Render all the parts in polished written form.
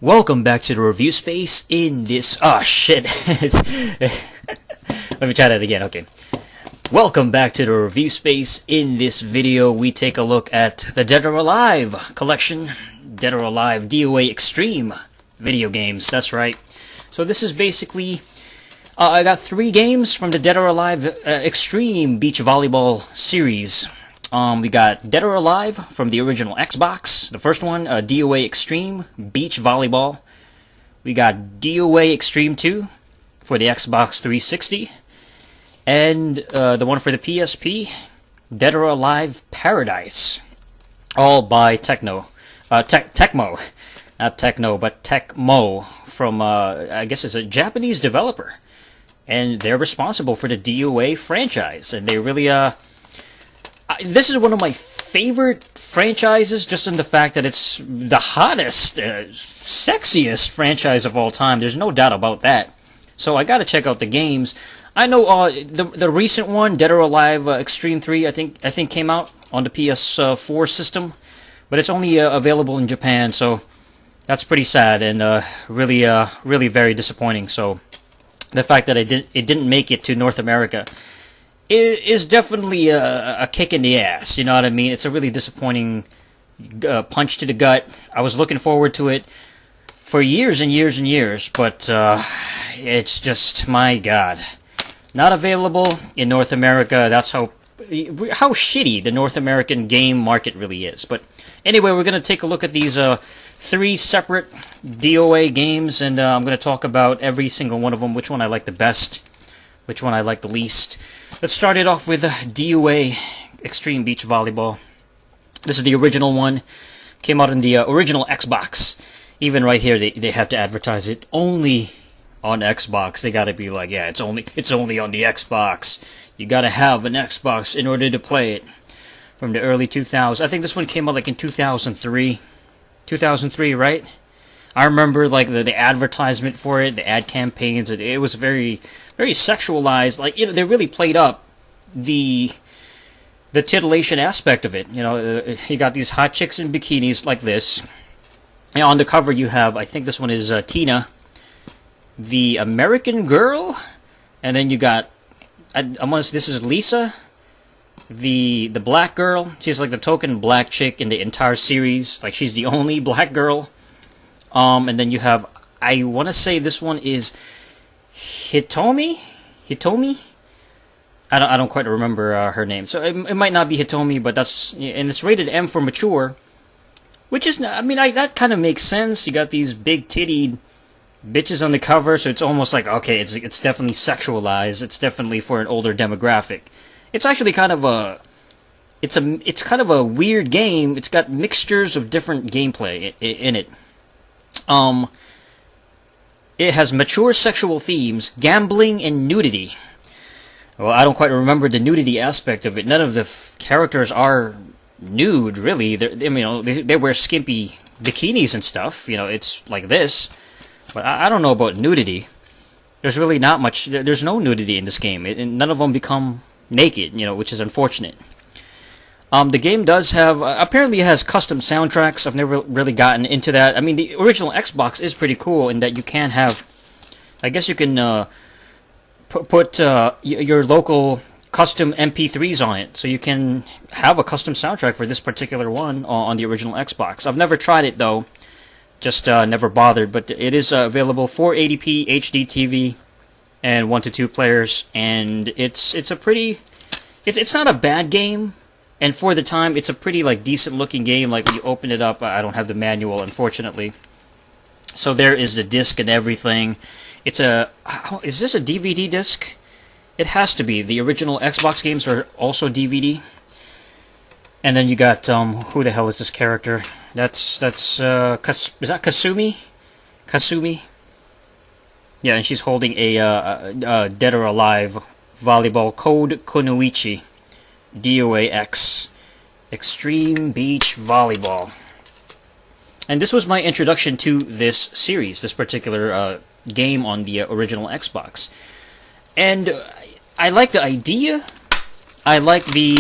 Welcome back to the review space in this... Oh, shit. Let me try that again, okay. Welcome back to the review space. In this video, we take a look at the Dead or Alive collection. Dead or Alive DOA Extreme video games, that's right. So this is basically... I got 3 games from the Dead or Alive Extreme Beach Volleyball series. We got Dead or Alive from the original Xbox, the first one, DOA Extreme Beach Volleyball. We got DOA Extreme 2 for the Xbox 360. And the one for the PSP, Dead or Alive Paradise. All by Tecmo. Not Tecno, but Tecmo from, I guess it's a Japanese developer. And they're responsible for the DOA franchise. And they really, this is one of my favorite franchises, just in the fact that it's the hottest, sexiest franchise of all time. There's no doubt about that. So I gotta check out the games. I know the recent one, Dead or Alive Extreme 3, I think came out on the PS4 system, but it's only available in Japan. So that's pretty sad and really very disappointing. So the fact that it didn't make it to North America is definitely a kick in the ass, you know what I mean? It's a really disappointing punch to the gut. I was looking forward to it for years and years and years, but it's just, my God. Not available in North America. That's how shitty the North American game market really is. But anyway, we're going to take a look at these 3 separate DOA games, and I'm going to talk about every single one of them, which one I like the best, which one I like the least. Let's start it off with DOA Extreme Beach Volleyball. This is the original one. Came out in the original Xbox. Even right here, they have to advertise it only on Xbox. They gotta be like, yeah, it's only on the Xbox. You gotta have an Xbox in order to play it. From the early 2000s. I think this one came out like in 2003. 2003, right? I remember like the advertisement for it, the ad campaigns. It was very sexualized. Like, you know, they really played up the titillation aspect of it. You know, you got these hot chicks in bikinis like this. And on the cover you have, I think this one is Tina, the American girl, and then you got, this is Lisa, the black girl. She's like the token black chick in the entire series. Like, she's the only black girl. And then you have, I want to say this one is Hitomi? I don't quite remember her name. So it might not be Hitomi, but that's, and it's rated M for mature, which is, I mean, that kind of makes sense. You got these big tittied bitches on the cover, so it's almost like, okay, it's definitely sexualized. It's definitely for an older demographic. It's actually kind of a, it's kind of a weird game. It's got mixtures of different gameplay in it. It has mature sexual themes, gambling, and nudity. Well, I don't quite remember the nudity aspect of it. None of the characters are nude, really. They wear skimpy bikinis and stuff. You know, it's like this. But I don't know about nudity. There's really not much. There's no nudity in this game. None of them become naked, you know, which is unfortunate. The game does have, apparently it has custom soundtracks. I've never really gotten into that. I mean, the original Xbox is pretty cool in that you can have, I guess you can put your local custom MP3s on it. So you can have a custom soundtrack for this particular one on the original Xbox. I've never tried it, though. Just never bothered. But it is available for 480p HD TV and 1 to 2 players. And it's a pretty, it's not a bad game. And for the time, it's a pretty, like, decent-looking game. Like, when you open it up, I don't have the manual, unfortunately. So there is the disc and everything. It's is this a DVD disc? It has to be. The original Xbox games are also DVD. And then you got, who the hell is this character? Is that Kasumi? Kasumi? Yeah, and she's holding a Dead or Alive volleyball code Konoichi. DOA X Extreme Beach Volleyball. And this was my introduction to this series, this particular game on the original Xbox. And I like the idea. I like the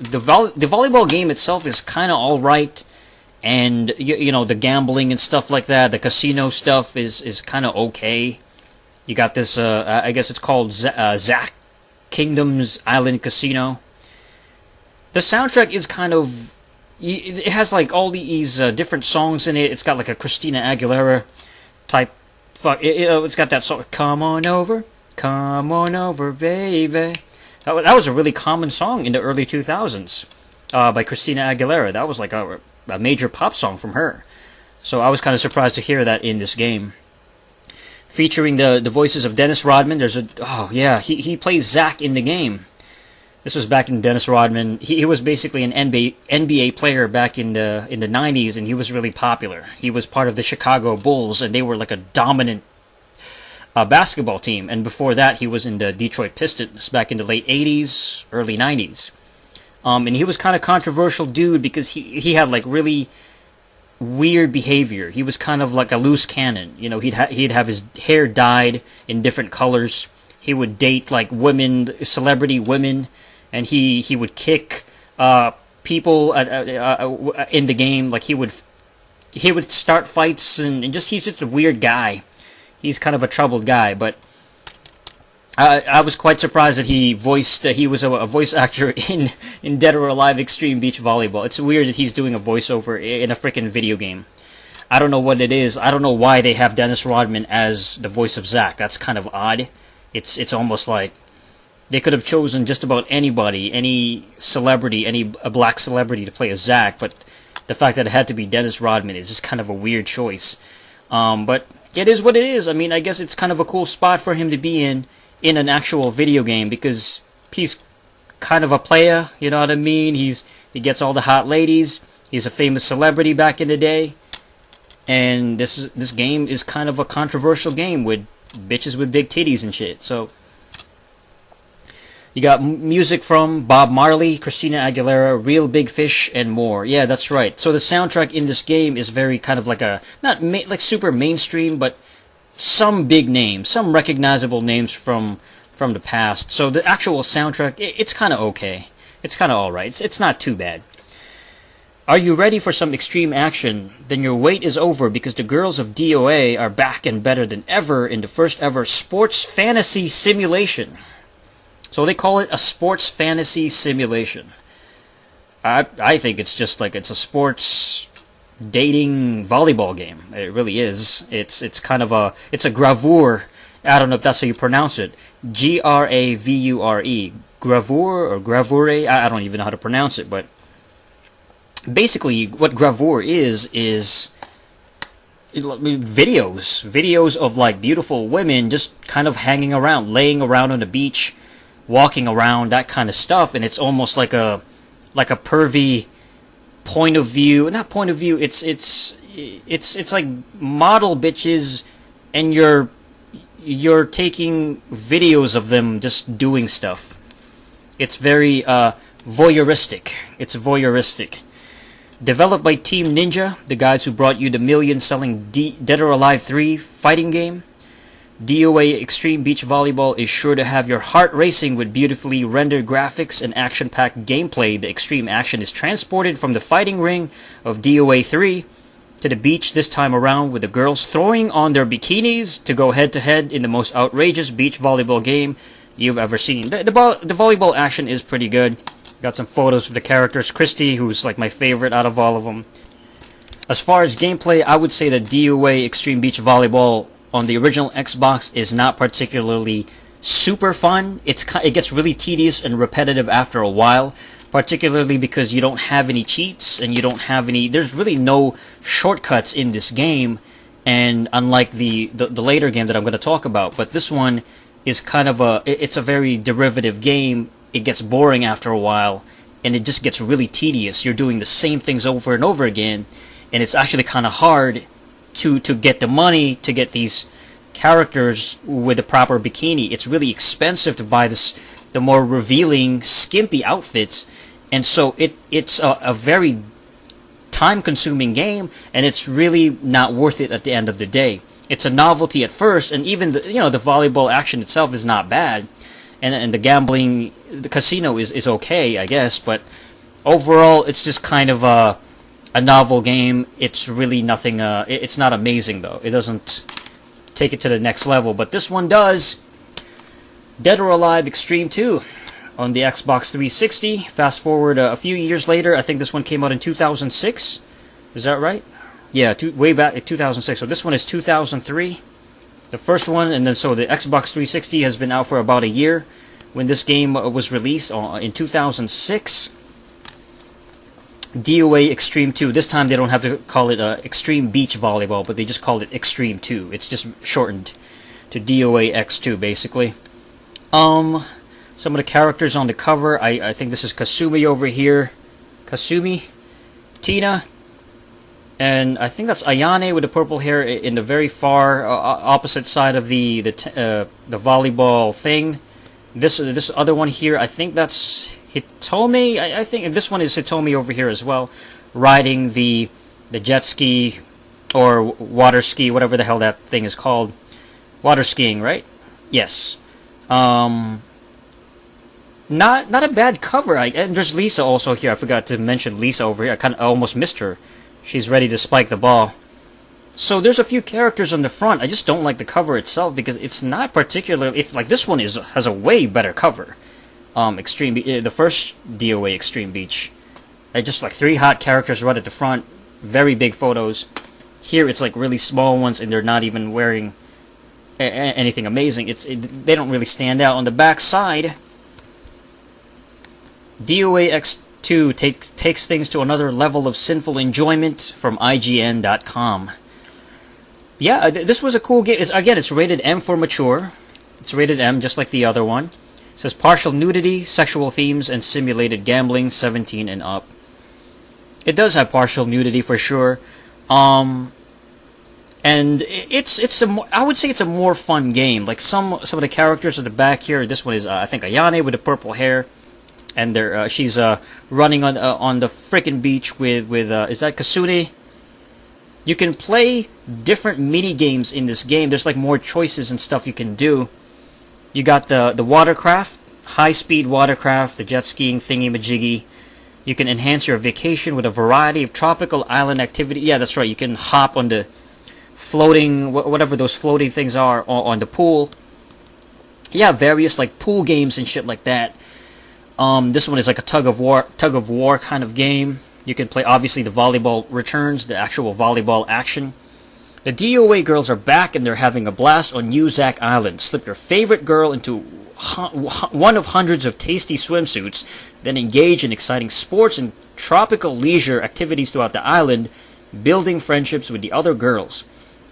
volleyball game itself is kind of alright. and you know, the gambling and stuff like that, the casino stuff is kind of okay. You got this, I guess it's called Zack Kingdom's Island Casino. The soundtrack is kind of, it has like all these different songs in it. It's got like a Christina Aguilera type. It's got that song, come on over, baby. That was a really common song in the early 2000s by Christina Aguilera. That was like a major pop song from her. So I was kind of surprised to hear that in this game. Featuring the voices of Dennis Rodman. He plays Zack in the game. This was back in Dennis Rodman. He was basically an NBA player back in the 90s, and he was really popular. He was part of the Chicago Bulls, and they were like a dominant basketball team. And before that, he was in the Detroit Pistons back in the late 80s, early 90s. And he was kind of controversial dude because he had like really weird behavior. He was kind of like a loose cannon. You know, he'd have his hair dyed in different colors. He would date like women, celebrity women, and he would kick people in the game. Like he would start fights, and he's just a weird guy. He's kind of a troubled guy, but I was quite surprised that he was a voice actor in Dead or Alive Xtreme Beach Volleyball. It's weird that he's doing a voiceover in a freaking video game. I don't know what it is. I don't know why they have Dennis Rodman as the voice of Zack. That's kind of odd. It's almost like they could have chosen just about anybody, any celebrity, a black celebrity to play as Zack, but the fact that it had to be Dennis Rodman is just kind of a weird choice. But it is what it is. I mean, I guess it's kind of a cool spot for him to be in an actual video game, because he's kind of a player, you know what I mean? He gets all the hot ladies. He's a famous celebrity back in the day, and this game is kind of a controversial game with bitches with big titties and shit. So you got music from Bob Marley, Christina Aguilera, Real Big Fish, and more. Yeah, that's right. So the soundtrack in this game is very kind of like not like super mainstream, but some big names, some recognizable names from the past. So the actual soundtrack, it's kind of okay. It's kind of alright. It's not too bad. Are you ready for some extreme action? Then your wait is over, because the girls of DOA are back and better than ever in the first ever sports fantasy simulation. So they call it a sports fantasy simulation. I think it's just like it's a sports dating volleyball game. It really is. It's kind of a gravure. I don't know if that's how you pronounce it. Gravure. Gravure or gravure. I don't even know how to pronounce it, but basically what gravure is videos of like beautiful women just kind of hanging around, laying around on the beach, walking around, that kind of stuff, and it's almost like a pervy point of view. Not point of view, it's like model bitches, and you're taking videos of them just doing stuff. It's very voyeuristic. It's voyeuristic. Developed by Team Ninja, the guys who brought you the million-selling Dead or Alive 3 fighting game, DOA Xtreme Beach Volleyball is sure to have your heart racing with beautifully rendered graphics and action-packed gameplay. The extreme action is transported from the fighting ring of DOA 3 to the beach this time around, with the girls throwing on their bikinis to go head-to-head in the most outrageous beach volleyball game you've ever seen. The volleyball action is pretty good. Got some photos of the characters. Christy, who's like my favorite out of all of them. As far as gameplay, I would say that DOA Xtreme Beach Volleyball on the original Xbox is not particularly super fun. It gets really tedious and repetitive after a while, particularly because you don't have any cheats and you don't have any. There's really no shortcuts in this game, and unlike the later game that I'm going to talk about, but this one is kind of it's a very derivative game. It gets boring after a while, and it just gets really tedious. You're doing the same things over and over again, and it's actually kind of hard to get the money to get these characters with the proper bikini. It's really expensive to buy the more revealing, skimpy outfits, and so it's a very time-consuming game, and it's really not worth it at the end of the day. It's a novelty at first, and even the volleyball action itself is not bad, and the gambling, the casino is okay, I guess, but overall it's just kind of a a novel game. It's really nothing. It's not amazing though. It doesn't take it to the next level. But this one does. Dead or Alive Xtreme 2 on the Xbox 360. Fast forward a few years later. I think this one came out in 2006. Is that right? Yeah, way back in 2006. So this one is 2003. The first one, and then so the Xbox 360 has been out for about a year when this game was released in 2006. DOA Xtreme 2. This time they don't have to call it Extreme Beach Volleyball, but they just called it Xtreme 2. It's just shortened to DOA X2 basically. Some of the characters on the cover, I think this is Kasumi over here. Kasumi, Tina, and I think that's Ayane with the purple hair in the very far opposite side of the volleyball thing. This other one here, I think that's Hitome. I think this one is Hitome over here as well, riding the jet ski or water ski, whatever the hell that thing is called. Water skiing, right? Yes. Not a bad cover. And there's Lisa also here. I forgot to mention Lisa over here. I almost missed her. She's ready to spike the ball. So there's a few characters on the front. I just don't like the cover itself because it's not particularly. It's like this one has a way better cover. The first DOA Extreme Beach. Just like 3 hot characters right at the front. Very big photos. Here it's like really small ones, and they're not even wearing anything amazing. They don't really stand out. On the back side, DOA X2 takes things to another level of sinful enjoyment from IGN.com. Yeah, this was a cool game. It's rated M for mature. It's rated M just like the other one. It says partial nudity, sexual themes, and simulated gambling, 17 and up. It does have partial nudity for sure. And I would say it's a more fun game. Like some of the characters at the back here. This one is I think Ayane with the purple hair, and she's running on the frickin' beach with is that Kasune? You can play different mini games in this game. There's like more choices and stuff you can do. You got the watercraft, high speed watercraft, the jet skiing thingy majiggy. You can enhance your vacation with a variety of tropical island activity. Yeah, that's right. You can hop on the floating, whatever those floating things are, on the pool. Yeah, various like pool games and shit like that. This one is like a tug of war kind of game. You can play, obviously, the volleyball returns, the actual volleyball action. The DOA girls are back and they're having a blast on Uzak Island. Slip your favorite girl into one of hundreds of tasty swimsuits, then engage in exciting sports and tropical leisure activities throughout the island, building friendships with the other girls.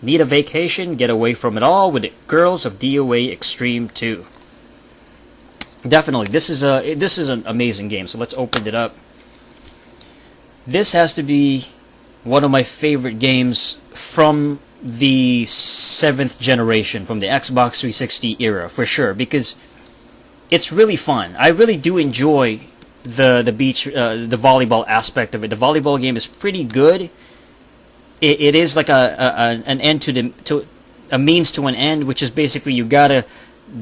Need a vacation? Get away from it all with the girls of DOA Extreme 2. Definitely, this is an amazing game. So let's open it up. This has to be one of my favorite games from the 7th generation, from the Xbox 360 era for sure, because it's really fun. I really do enjoy the volleyball aspect of it. The volleyball game is pretty good. It is like an end to a means to an end, which is basically you gotta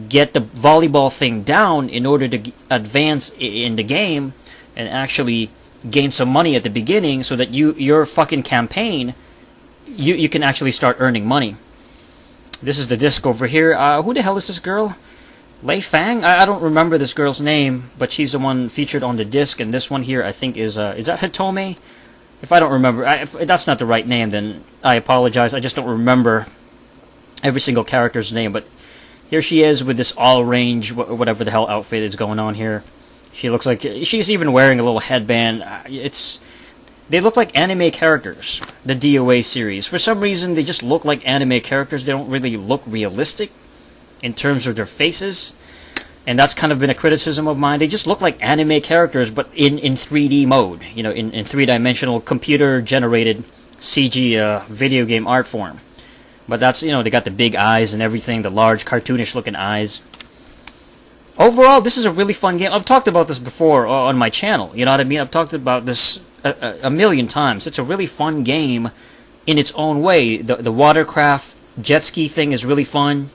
get the volleyball thing down in order to advance in the game and actually gain some money at the beginning, so that your fucking campaign you can actually start earning money. This is the disc over here. Who the hell is this girl? Lei Fang? I don't remember this girl's name, but she's the one featured on the disc. And this one here, I think, is that Hitome? If I don't remember, if that's not the right name, then I apologize. I just don't remember every single character's name. But here she is with this all-range, whatever the hell outfit is going on here. She looks like she's even wearing a little headband. They look like anime characters, the DOA series. For some reason, they just look like anime characters. They don't really look realistic in terms of their faces. And that's kind of been a criticism of mine. They just look like anime characters, but in 3D mode. You know, in three-dimensional, computer-generated CG video game art form. But that's, you know, they got the big eyes and everything, the large, cartoonish-looking eyes. Overall, this is a really fun game. I've talked about this before on my channel. You know what I mean? I've talked about this a million times. It's a really fun game in its own way. The watercraft jet ski thing is really fun.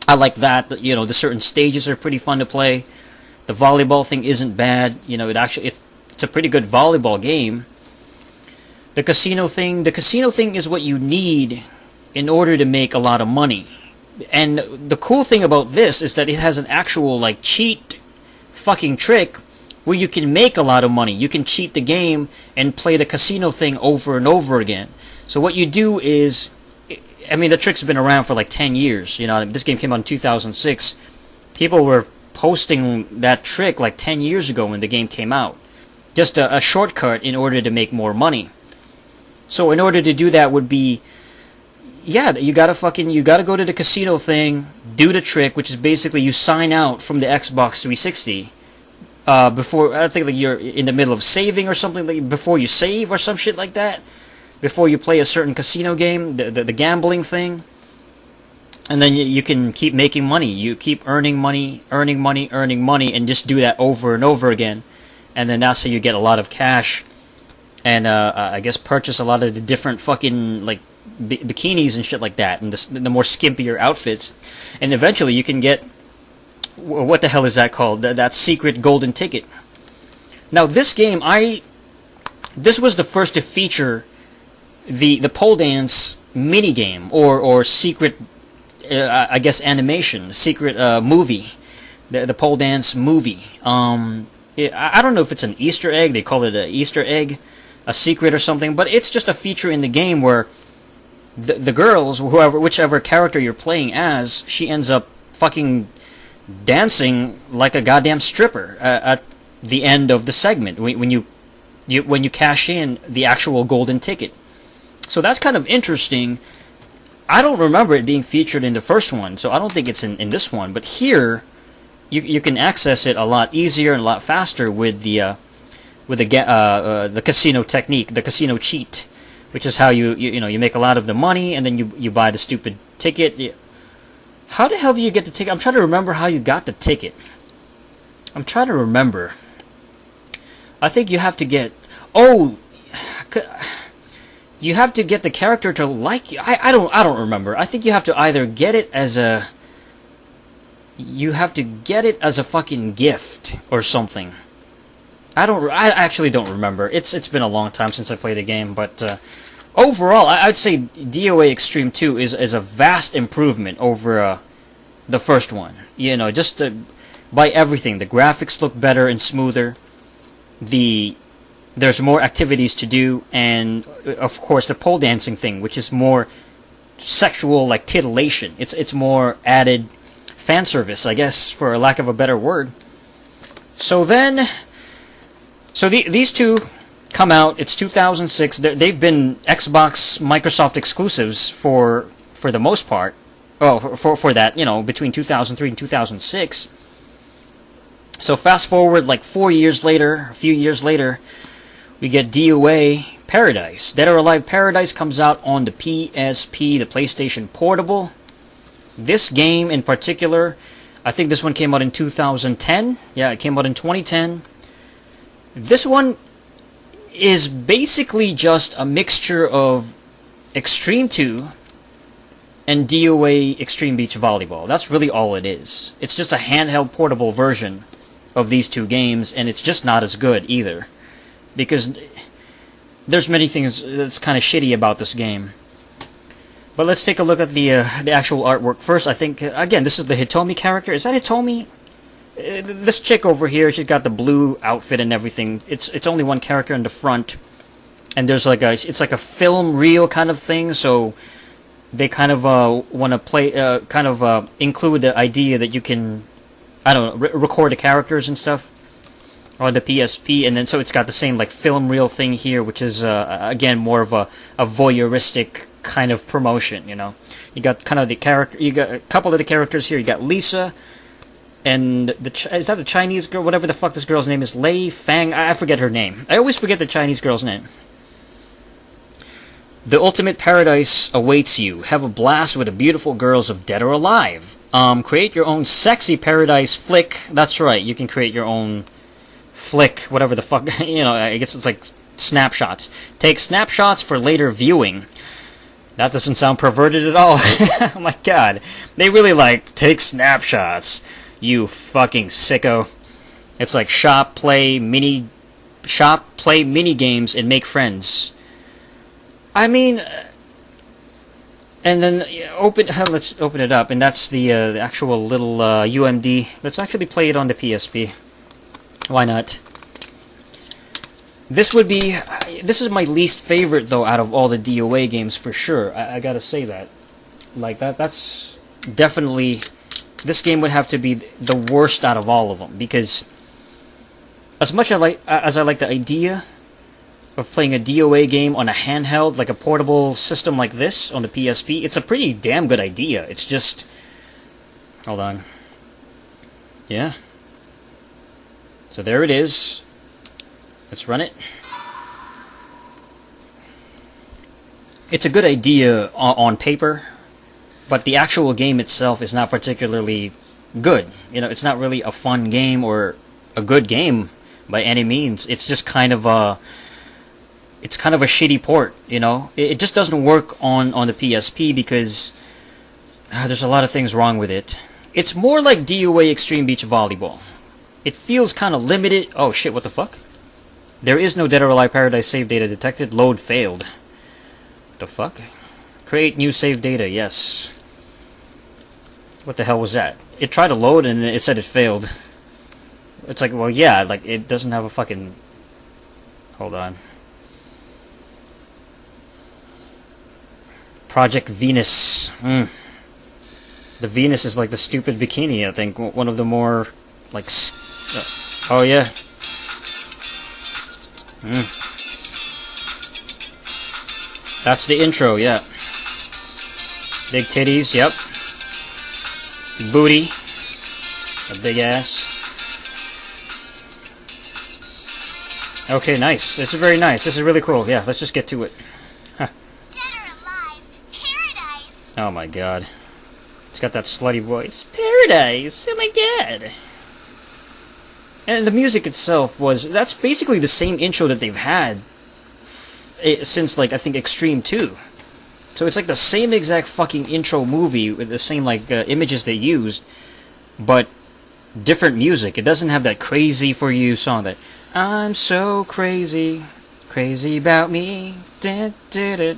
I like that. You know, the certain stages are pretty fun to play. The volleyball thing isn't bad. You know, it's a pretty good volleyball game. the casino thing is what you need in order to make a lot of money. And the cool thing about this is that it has an actual like cheat fucking trick where you can make a lot of money. You can cheat the game and play the casino thing over and over again. So what you do is, I mean, the trick's been around for like 10 years. You know, this game came out in 2006. People were posting that trick like 10 years ago when the game came out. Just a shortcut in order to make more money. So in order to do that would be, yeah, you gotta go to the casino thing, do the trick, which is basically you sign out from the Xbox 360 before, I think like you're in the middle of saving or something, like before you save or some shit like that, before you play a certain casino game, the gambling thing, and then you can keep making money. You keep earning money, and just do that over and over again, and then that's how you get a lot of cash, and I guess purchase a lot of the different fucking like bikinis and shit like that, and the more skimpier outfits, and eventually you can get, what the hell is that called? That secret golden ticket. Now this game, this was the first to feature the pole dance minigame or secret, I guess animation, secret movie, the pole dance movie. I don't know if it's an Easter egg. They call it an Easter egg, a secret or something, but it's just a feature in the game where the girls, whichever character you're playing as, she ends up fucking dancing like a goddamn stripper at the end of the segment when you cash in the actual golden ticket. So that's kind of interesting. I don't remember it being featured in the first one, so I don't think it's in this one. But here, you can access it a lot easier and a lot faster with the casino technique, the casino cheat, which is how you make a lot of the money, and then you buy the stupid ticket. How the hell do you get the ticket? I'm trying to remember how you got the ticket. I'm trying to remember. I think you have to get... Oh! You have to get the character to like you. I don't remember. I think you have to either get it as a... You have to get it as a fucking gift or something. I actually don't remember. It's been a long time since I played the game, but overall, I'd say DOA Extreme 2 is a vast improvement over the first one. You know, just by everything. The graphics look better and smoother. There's more activities to do, and of course the pole dancing thing, which is more sexual, like titillation. It's more added fan service, I guess, for a lack of a better word. So these two come out. It's 2006. They've been Xbox, Microsoft exclusives for the most part. Oh, for that, you know, between 2003 and 2006. So fast forward like a few years later, we get DOA Paradise. Dead or Alive Paradise comes out on the PSP, the PlayStation Portable. This game in particular, I think this one came out in 2010. Yeah, it came out in 2010. This one is basically just a mixture of Extreme 2 and DOA Extreme Beach Volleyball. That's really all it is. It's just a handheld portable version of these two games, and it's just not as good either. Because there's many things that's kind of shitty about this game. But let's take a look at the actual artwork first. I think, again, this is the Hitomi character. Is that Hitomi? This chick over here, she's got the blue outfit and everything. It's only one character in the front, and there's like it's like a film reel kind of thing. So they kind of want to play, include the idea that you can, I don't know, record the characters and stuff on the PSP, and then so it's got the same like film reel thing here, which is again more of a voyeuristic kind of promotion. You know, you got kind of the character, you got a couple of the characters here. You got Lisa. And is that the Chinese girl? Whatever the fuck this girl's name is, Lei Fang. I forget her name. I always forget the Chinese girl's name. The ultimate paradise awaits you. Have a blast with the beautiful girls of Dead or Alive. Create your own sexy paradise flick. That's right. You can create your own flick, whatever the fuck. You know, I guess it's like snapshots. Take snapshots for later viewing. That doesn't sound perverted at all. Oh my god. They really like take snapshots. You fucking sicko. It's like shop, play mini games, and make friends. I mean, and then let's open it up, and that's the actual little UMD. Let's actually play it on the PSP. Why not? This is my least favorite though out of all the DOA games for sure. I gotta say that. Like that's definitely, this game would have to be the worst out of all of them, because as much as I like the idea of playing a DOA game on a handheld, like a portable system like this on the PSP, it's a pretty damn good idea. It's just, hold on. Yeah. So there it is. Let's run it. It's a good idea on paper, but the actual game itself is not particularly good. You know, it's not really a fun game or a good game by any means. It's just kind of a shitty port, you know? It just doesn't work on the PSP because there's a lot of things wrong with it. It's more like DOA Xtreme Beach Volleyball. It feels kind of limited. Oh shit, what the fuck? There is no Dead or Alive Paradise save data detected. Load failed. The fuck? Create new save data, yes. What the hell was that? It tried to load and it said it failed. It's like, well, yeah, like, it doesn't have a fucking... Hold on. Project Venus. The Venus is like the stupid bikini, I think. One of the more, like... oh, yeah. That's the intro, yeah. Big titties, yep. Big booty. A big ass. Okay, nice. This is very nice. This is really cool. Yeah, let's just get to it. Huh. Dead or alive, paradise. Oh my god. It's got that slutty voice. Paradise! Oh my god! And the music itself that's basically the same intro that they've had since, like, I think Extreme 2. So it's like the same exact fucking intro movie with the same, like, images they used, but different music. It doesn't have that Crazy For You song that, I'm so crazy, crazy about me, did it.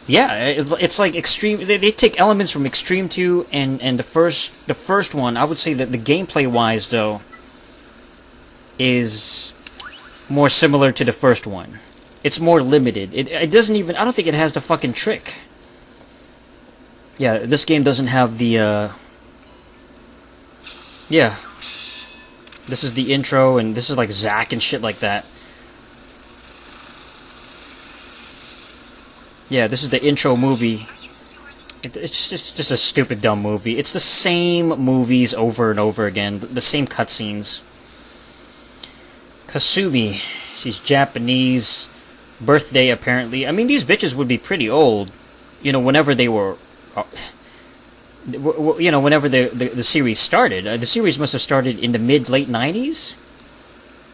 Yeah, it's like Extreme. They take elements from Extreme 2 and the first one. I would say that the gameplay wise though is more similar to the first one. It's more limited. It doesn't even. I don't think it has the fucking trick. Yeah, this game doesn't have the. Yeah, this is the intro, and this is like Zack and shit like that. Yeah, this is the intro movie. It's just a stupid, dumb movie. It's the same movies over and over again. The same cutscenes. Kasumi. She's Japanese. Birthday, apparently. I mean, these bitches would be pretty old. You know, whenever they were... you know, whenever the series started. The series must have started in the mid-late 90s?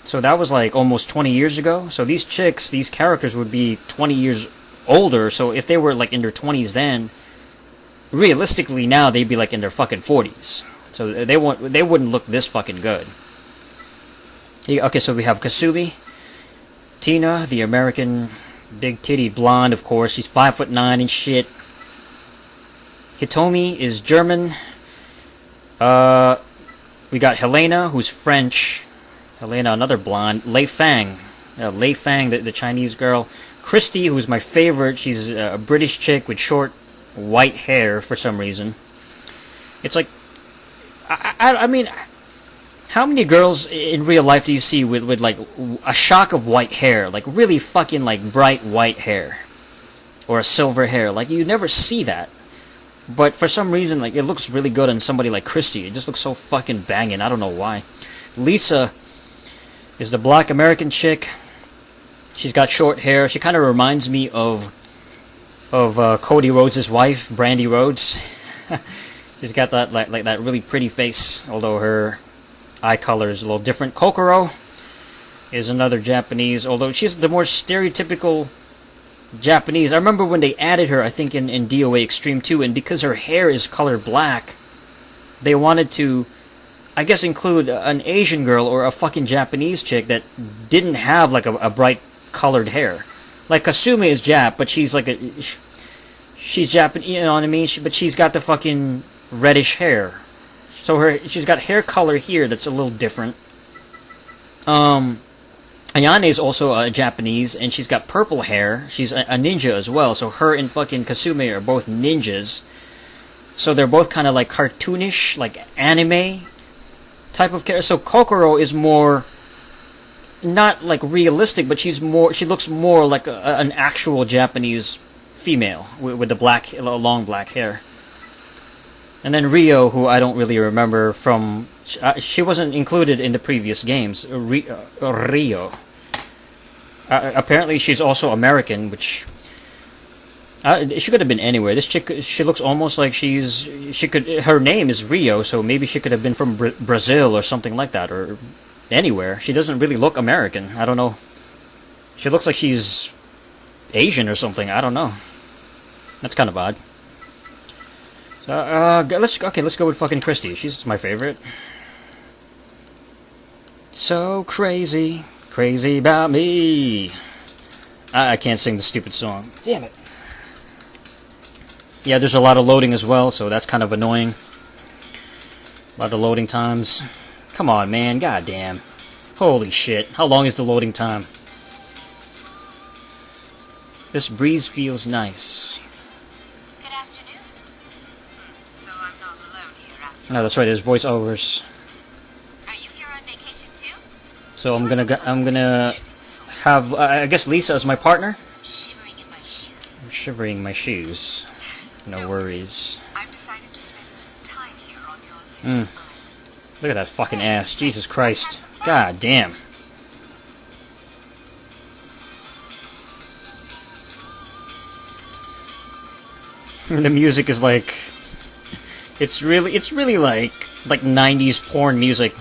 So that was like almost 20 years ago. So these chicks, these characters would be 20 years older, so if they were like in their 20s then, realistically now they'd be like in their fucking 40s. So they wouldn't look this fucking good. Okay, so we have Kasumi, Tina, the American big titty blonde, of course. She's 5'9" and shit. Hitomi is German. We got Helena, who's French. Helena, another blonde. Lei Fang. Lei Fang, the Chinese girl. Christy, who's my favorite, she's a British chick with short white hair for some reason. It's like, I mean, how many girls in real life do you see with like a shock of white hair, like really fucking like bright white hair, or a silver hair? Like you never see that, but for some reason, like it looks really good on somebody like Christy. It just looks so fucking banging. I don't know why. Lisa is the black American chick. She's got short hair. She kind of reminds me of Cody Rhodes' wife, Brandy Rhodes. She's got that like that really pretty face, although her eye color is a little different. Kokoro is another Japanese, although she's the more stereotypical Japanese. I remember when they added her, I think in DOA Extreme 2, and because her hair is colored black, they wanted to, I guess, include an Asian girl or a fucking Japanese chick that didn't have like a bright colored hair. Like Kasume is Jap, but she's like she's Japanese, you know what I mean? But she's got the fucking reddish hair. So she's got hair color here that's a little different. Ayane is also Japanese, and she's got purple hair. She's a ninja as well. So her and fucking Kasume are both ninjas. So they're both kind of like cartoonish, like anime type of character. So Kokoro is more not like realistic, but she looks more like an actual Japanese female with the long black hair. And then Rio, who I don't really remember from, she wasn't included in the previous games. Rio. Apparently she's also American, which she could have been anywhere. This chick, she looks almost like her name is Rio, so maybe she could have been from Brazil or something like that, or anywhere. She doesn't really look American. I don't know. She looks like she's Asian or something. I don't know. That's kind of odd. So let's go with fucking Christy. She's my favorite. So crazy about me. I can't sing the stupid song. Damn it. Yeah, there's a lot of loading as well, so that's kind of annoying. A lot of loading times. Come on, man. Goddamn. Holy shit. How long is the loading time? This breeze feels nice. Good afternoon. So I'm not alone here after. No, that's right. There's voiceovers. Are you here on vacation too? So I'm gonna have I guess Lisa as my partner. I'm shivering in my shoes. I'm shivering in my shoes. No worries. I've decided to spend some time here on your own island. Look at that fucking ass. Jesus Christ. God damn. The music is like, it's really like 90s porn music.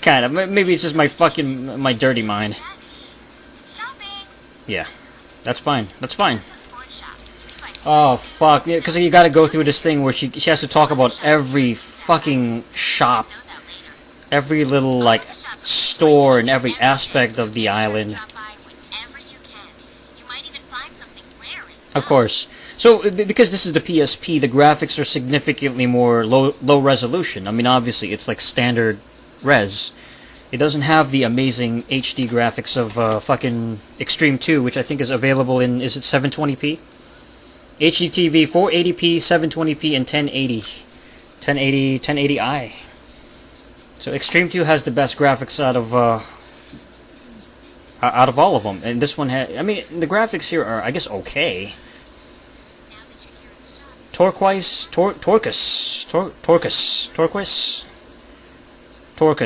Kind of. Maybe it's just my dirty mind. Shopping. Yeah. That's fine. That's fine. The sports shop. You can buy Oh fuck! Yeah, because you got to go through this thing where she has to talk about every fucking shop, those out later. every little like store, and every aspect of the island. Drop by whenever you can. You might even find something rare inside. Of course. So because this is the PSP, the graphics are significantly more low resolution. I mean, obviously it's like standard res. It doesn't have the amazing HD graphics of fucking Extreme 2, which I think is available in, is it 720p? HDTV 480p, 720p, and 1080i. So Extreme 2 has the best graphics out of all of them, and this one I mean, the graphics here are, I guess, okay. Now that you're here in the shop. Turquoise.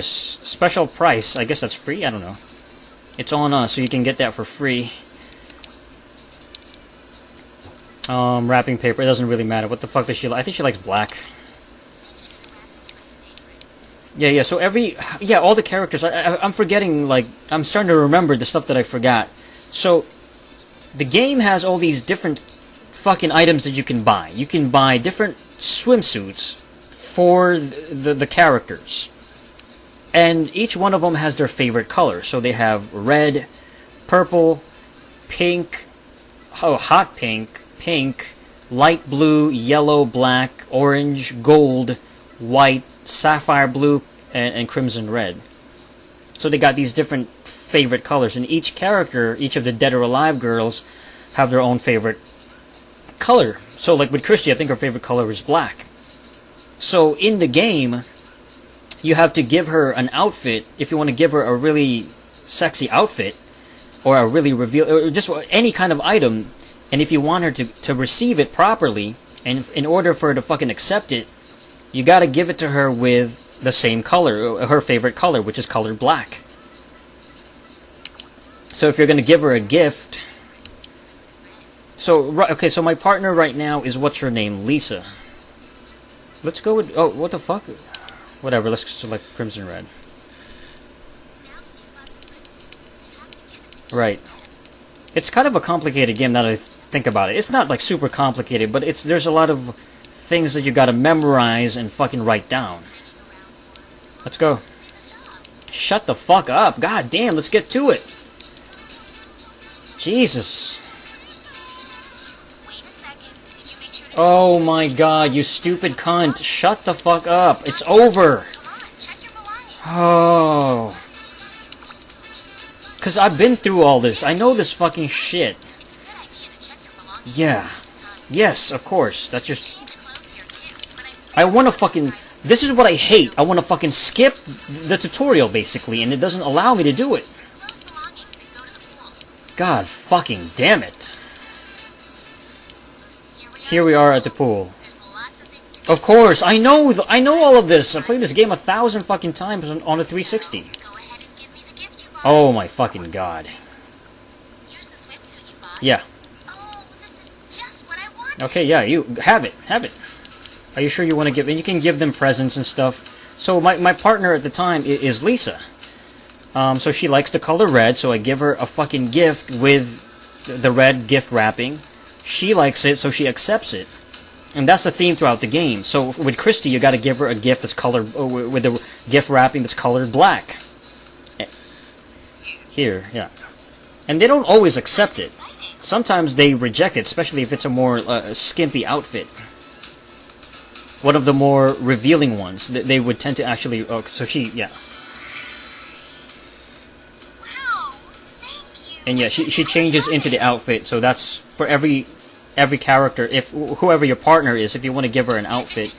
Special price. I guess that's free. I don't know. It's on us, so you can get that for free. Wrapping paper. It doesn't really matter. What the fuck does she like? I think she likes black. Yeah. So all the characters. I'm forgetting. Like, I'm starting to remember the stuff that I forgot. So the game has all these different fucking items that you can buy. You can buy different swimsuits for the characters. And each one of them has their favorite color. So they have red, purple, pink, hot pink, light blue, yellow, black, orange, gold, white, sapphire blue, and crimson red. So they got these different favorite colors. And each character, each of the Dead or Alive girls, have their own favorite color. So like with Christy, I think her favorite color is black. So in the game, you have to give her an outfit. If you want to give her a really sexy outfit, or a really or just any kind of item, and if you want her to receive it properly, and in order for her to fucking accept it, you gotta give it to her with the same color, her favorite color, which is colored black. So if you're gonna give her a gift, so my partner right now is, what's her name, Lisa. Let's go with, oh, what the fuck? Whatever, let's select Crimson Red. Right. It's kind of a complicated game now that I think about it. It's not like super complicated, but there's a lot of things that you gotta memorize and fucking write down. Let's go. Shut the fuck up. God damn, let's get to it. Jesus. Wait a second. Did you make sure to Oh my god, you stupid cunt. Shut the fuck up. It's over. Come on, check your belongings. Oh. Because I've been through all this. I know this fucking shit. It's a good idea to check your belongings Yeah. from time to time. Yes, of course. That's just... Change clothes here too, but I want to fucking... This is what I hate. I want to fucking skip the tutorial, basically, and it doesn't allow me to do it. close belongings and go to the pool. God fucking damn it. Here we are Here we are at the pool. There's lots of things to do. Of course, I know all of this. I played this game 1,000 fucking times on a 360. Go ahead and give me the gift you bought. Oh my fucking god. Here's the swimsuit you bought. Yeah. Oh, this is just what I wanted. Okay, yeah, you have it. Have it. Are you sure you want to give... And you can give them presents and stuff. So my partner at the time is Lisa. So she likes the color red, so I give her a fucking gift with the red gift wrapping. She likes it, so she accepts it. And that's the theme throughout the game. So with Christy, you got to give her a gift that's colored... with the gift wrapping that's colored black. Here, yeah. And they don't always accept it. Exciting. Sometimes they reject it, especially if it's a more skimpy outfit. One of the more revealing ones. They would tend to actually... Oh, so she... Yeah. Wow, thank you. And yeah, she changes into the outfit. So that's for every character. If whoever your partner is, if you want to give her an outfit.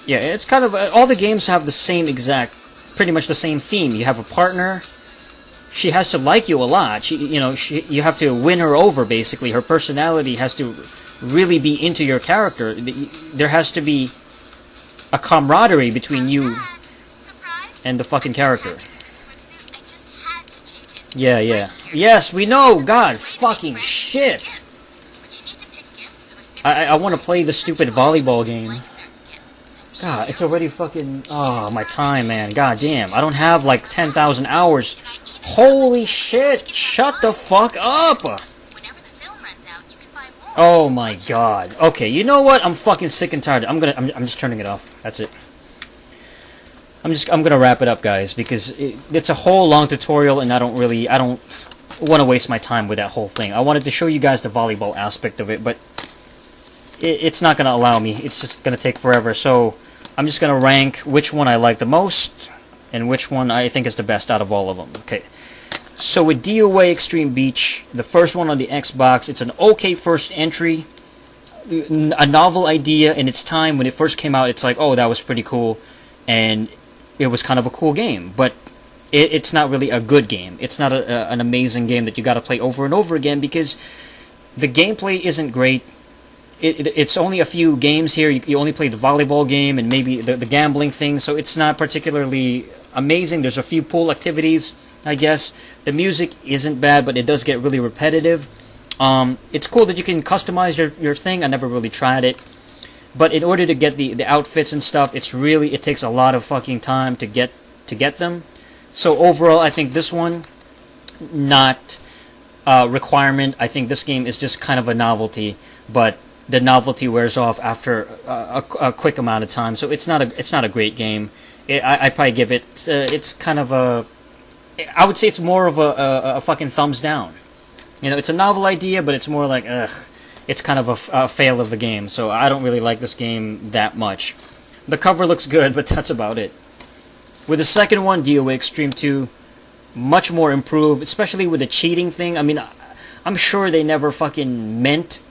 Yeah, it's kind of... all the games have the same exact... Pretty much the same theme. You have a partner... She has to like you a lot. You have to win her over, basically. Her personality has to really be into your character. There has to be a camaraderie between you Surprised? and the fucking character. Happy with the swimsuit. I just had to change it. Yeah, yeah. Yes, we know! God, fucking shit! But you need to pick gifts that were super I want to play the stupid volleyball game. like certain gifts. So be God, it's already fucking... Oh, my time, man. God damn. I don't have, like, 10,000 hours. Holy shit! Shut the fuck up! whenever the film runs out, you can buy more. Oh my god. Okay, you know what? I'm fucking sick and tired. I'm just turning it off. That's it. I'm gonna wrap it up, guys, because it's a whole long tutorial, and I don't want to waste my time with that whole thing. I wanted to show you guys the volleyball aspect of it, but it's not gonna allow me. It's just gonna take forever. So I'm just gonna rank which one I like the most, and which one I think is the best out of all of them. Okay. So with DOA Xtreme Beach, the first one on the Xbox, it's an okay first entry, a novel idea in its time. When it first came out, it's like, oh, that was pretty cool, and it was kind of a cool game, but it's not really a good game. It's not an amazing game that you got to play over and over again, because the gameplay isn't great. It's only a few games here. You only play the volleyball game and maybe the gambling thing, so it's not particularly amazing. There's a few pool activities, I guess. The music isn't bad, but it does get really repetitive. It's cool that you can customize your thing. I never really tried it. But in order to get the outfits and stuff, it takes a lot of fucking time to get them. So overall, I think this one, not requirement. I think this game is just kind of a novelty, but the novelty wears off after a quick amount of time. So it's not a great game. I'd probably give it. It's kind of a. I would say it's more of a fucking thumbs down. You know, it's a novel idea, but it's more like, ugh. It's kind of a fail of a game, so I don't really like this game that much. The cover looks good, but that's about it. With the second one, DOA Extreme 2, much more improved, especially with the cheating thing. I mean, I'm sure they never fucking meant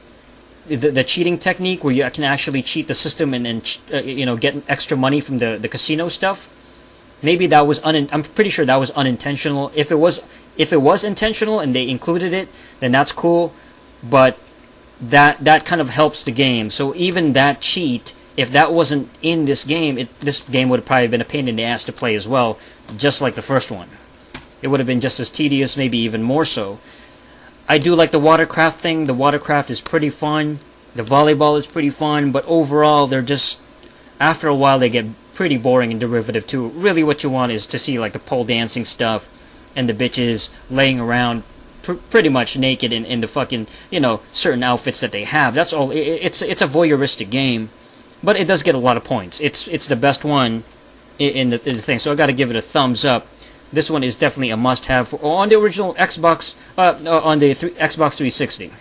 the cheating technique where you can actually cheat the system and you know, get extra money from the casino stuff. Maybe that was I'm pretty sure that was unintentional. If it was intentional and they included it, then that's cool. But that kind of helps the game. So even that cheat, if that wasn't in this game, this game would have probably been a pain in the ass to play as well, just like the first one. It would have been just as tedious, maybe even more so. I do like the watercraft thing. The watercraft is pretty fun. The volleyball is pretty fun, but overall, they're just, after a while, they get pretty boring and derivative too. Really what you want is to see like the pole dancing stuff and the bitches laying around pretty much naked in the fucking, you know, certain outfits that they have. That's all. It's a voyeuristic game, but it does get a lot of points. It's the best one in the thing. So I got to give it a thumbs up. This one is definitely a must-have on the original Xbox, on the Xbox 360.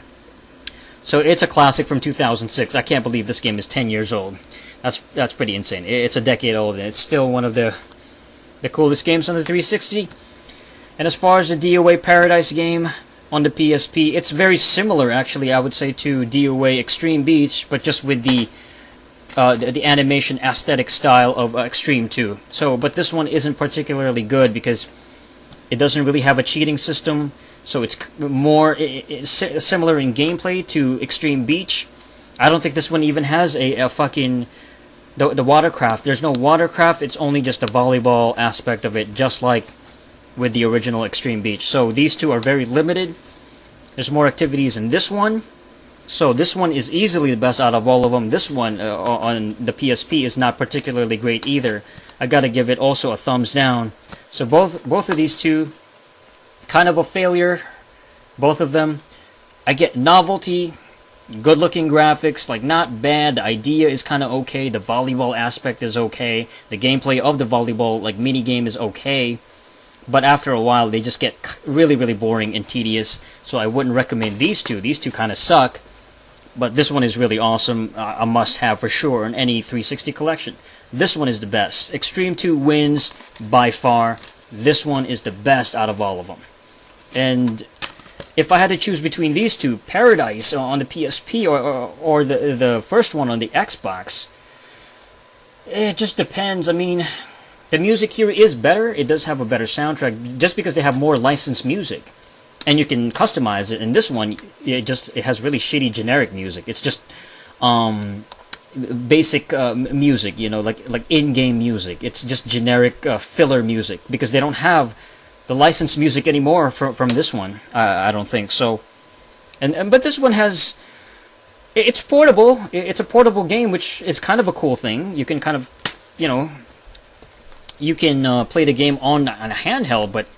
So it's a classic from 2006. I can't believe this game is 10 years old. That's pretty insane. It's a decade old, and it's still one of the coolest games on the 360. And as far as the DOA Paradise game on the PSP, it's very similar, actually, I would say, to DOA Xtreme Beach, but just with the animation aesthetic style of Xtreme 2. So, but this one isn't particularly good because it doesn't really have a cheating system. So it's more similar in gameplay to Xtreme Beach. I don't think this one even has a fucking the watercraft. There's no watercraft. It's only just the volleyball aspect of it, just like with the original Xtreme Beach. So these two are very limited. There's more activities in this one. So this one is easily the best out of all of them. This one on the PSP is not particularly great either. I gotta give it also a thumbs down. So both of these two, kind of a failure. Both of them. I get novelty, good looking graphics, like not bad. The idea is kind of okay. The volleyball aspect is okay. The gameplay of the volleyball like mini game is okay. But after a while, they just get really, really boring and tedious. So I wouldn't recommend these two. These two kind of suck. But this one is really awesome. A must-have for sure in any 360 collection. This one is the best. Xtreme 2 wins by far. This one is the best out of all of them. And if I had to choose between these two, Paradise on the PSP or the first one on the Xbox, it just depends. I mean, the music here is better. It does have a better soundtrack just because they have more licensed music. And you can customize it. In this one, it has really shitty generic music. It's just basic music, you know, like in-game music. It's just generic filler music because they don't have the licensed music anymore from this one. I don't think so. But this one has, it's portable. It's a portable game, which is kind of a cool thing. You can kind of, you know, you can play the game on a handheld, but.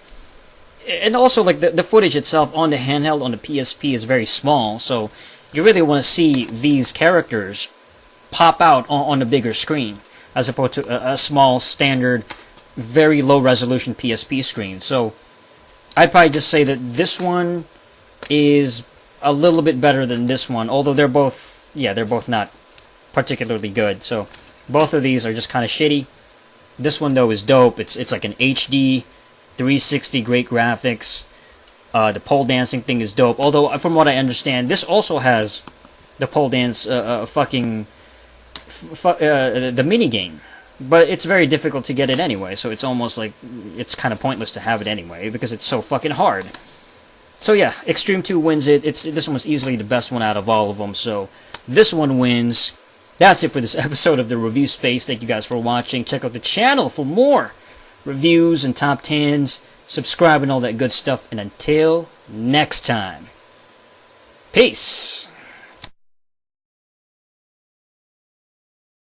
And also, like, the footage itself on the handheld, on the PSP, is very small, so you really want to see these characters pop out on the bigger screen, as opposed to a small, standard, very low-resolution PSP screen. So, I'd probably just say that this one is a little bit better than this one, although they're both not particularly good. So, both of these are just kind of shitty. This one, though, is dope. It's like an HD 360, great graphics. The pole dancing thing is dope. Although, from what I understand, this also has the pole dance, the mini game. But it's very difficult to get it anyway, so it's almost like it's kind of pointless to have it anyway because it's so fucking hard. So yeah, Xtreme 2 wins it. This one was easily the best one out of all of them. So this one wins. That's it for this episode of the Review Space. Thank you guys for watching. Check out the channel for more reviews and top 10s, subscribe and all that good stuff, and until next time, peace.